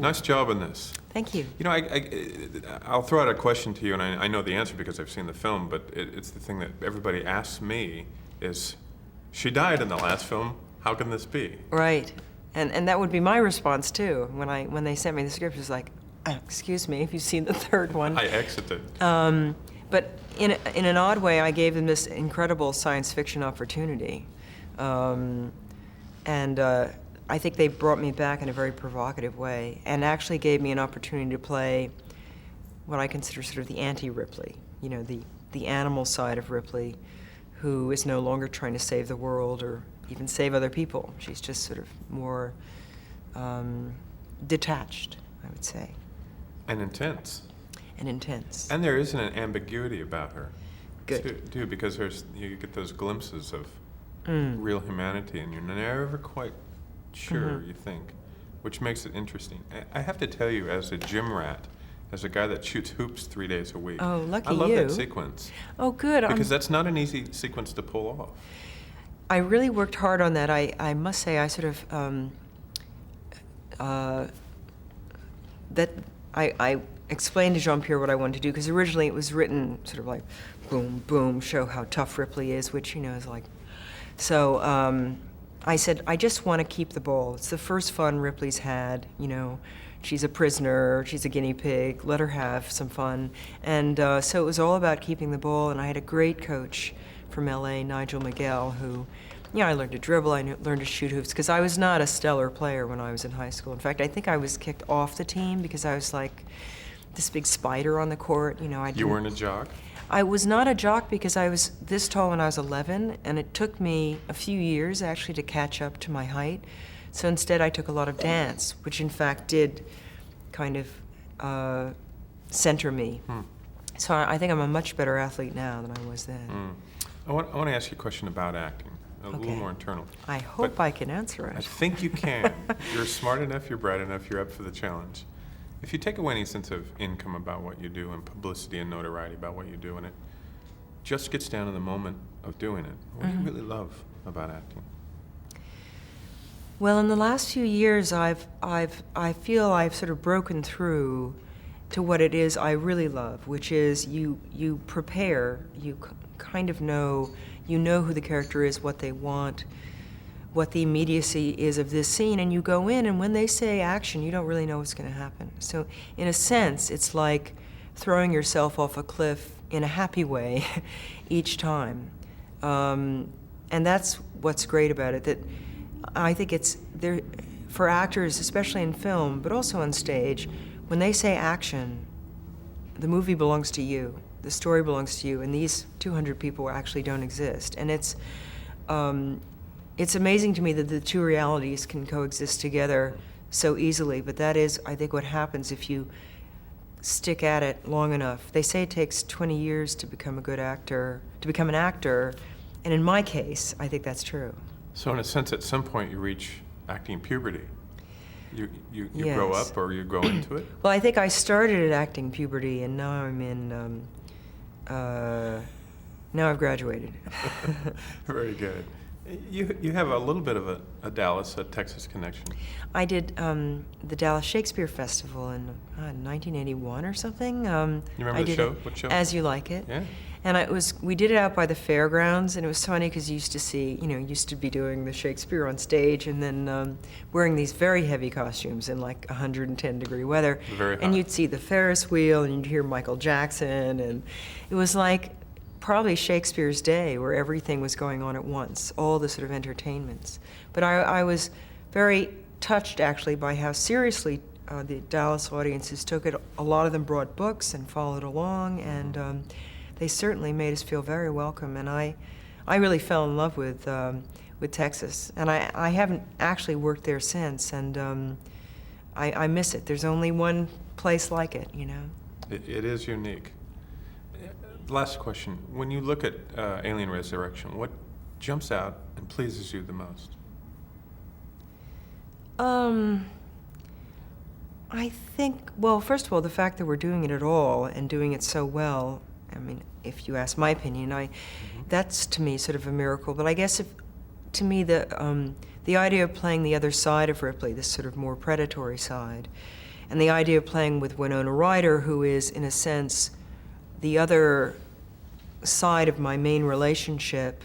nice job in this. Thank you. You know, I'll throw out a question to you, and I know the answer because I've seen the film, but it's the thing that everybody asks me is, she died in the last film, how can this be? Right. And that would be my response, too. When they sent me the script, it was like, excuse me, if you've seen the third one. I exited. But in an odd way, I gave them this incredible science fiction opportunity. I think they brought me back in a very provocative way and actually gave me an opportunity to play what I consider sort of the anti-Ripley, you know, the animal side of Ripley, who is no longer trying to save the world or even save other people. She's just sort of more detached, I would say. And intense. And intense. And there isn't an ambiguity about her. Good. Too, because you get those glimpses of real humanity, and you're never quite sure, you think, which makes it interesting. I have to tell you, as a gym rat, as a guy that shoots hoops 3 days a week, oh, lucky I love you. that sequence. Oh, good. Because that's not an easy sequence to pull off. I really worked hard on that. I must say, I sort of I explained to Jean-Pierre what I wanted to do, because originally it was written sort of like, boom, boom, show how tough Ripley is, which, you know, is like, so I said, I just want to keep the ball. It's the first fun Ripley's had, you know. She's a prisoner, she's a guinea pig, let her have some fun. And so it was all about keeping the ball, and I had a great coach from LA, Nigel Miguel, who, you know, I learned to dribble, learned to shoot hoops, because I was not a stellar player when I was in high school. In fact, I think I was kicked off the team because I was like this big spider on the court, you know. You weren't a jock? I was not a jock because I was this tall when I was 11, and it took me a few years actually to catch up to my height. So instead I took a lot of dance, which in fact did kind of center me. So I think I'm a much better athlete now than I was then. I want to ask you a question about acting, a little more internal. I hope I can answer it. I think you can. You're smart enough, you're bright enough, you're up for the challenge. If you take away any sense of income about what you do and publicity and notoriety about what you do, and it just gets down to the moment of doing it, what do you really love about acting? Well, in the last few years, I feel I've sort of broken through to what it is I really love, which is you prepare, you kind of know, you know who the character is, what they want, what the immediacy is of this scene, and you go in, and when they say action, you don't really know what's going to happen. So in a sense, it's like throwing yourself off a cliff in a happy way each time. And that's what's great about it, that I think it's there for actors, especially in film, but also on stage, when they say action, the movie belongs to you, the story belongs to you, and these 200 people actually don't exist. And it's amazing to me that the two realities can coexist together so easily, but that is, I think, what happens if you stick at it long enough. They say it takes 20 years to become a good actor, to become an actor, and in my case, I think that's true. So in a sense, at some point you reach acting puberty. You Yes. grow up or you grow into it? Well, I think I started at acting puberty, and now I'm in, now I've graduated. Very good. You have a little bit of a Dallas, a Texas connection. I did the Dallas Shakespeare Festival in 1981 or something. You remember the show? What show? As You Like It. Yeah. And we did it out by the fairgrounds, and it was funny because you used to see, you know, used to be doing the Shakespeare on stage, and then wearing these very heavy costumes in like 110-degree weather. Very hot. And you'd see the Ferris wheel, and you'd hear Michael Jackson, and it was like probably Shakespeare's day, where everything was going on at once, all the sort of entertainments. But I was very touched, actually, by how seriously the Dallas audiences took it. A lot of them brought books and followed along, and they certainly made us feel very welcome. And I really fell in love with Texas, and I haven't actually worked there since, and I miss it. There's only one place like it, you know. It is unique. Last question. When you look at Alien Resurrection, what jumps out and pleases you the most? I think, well, first of all, the fact that we're doing it at all and doing it so well, I mean, if you ask my opinion, that's to me sort of a miracle. But I guess to me, the idea of playing the other side of Ripley, this sort of more predatory side, And the idea of playing with Winona Ryder, who is, in a sense, the other side of my main relationship,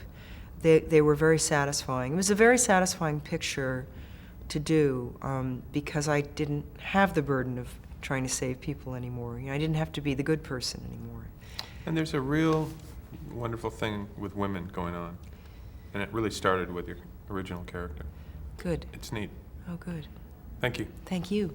they were very satisfying. It was a very satisfying picture to do because I didn't have the burden of trying to save people anymore. You know, I didn't have to be the good person anymore. And there's a real wonderful thing with women going on. And it really started with your original character. Good. It's neat. Oh, good. Thank you. Thank you.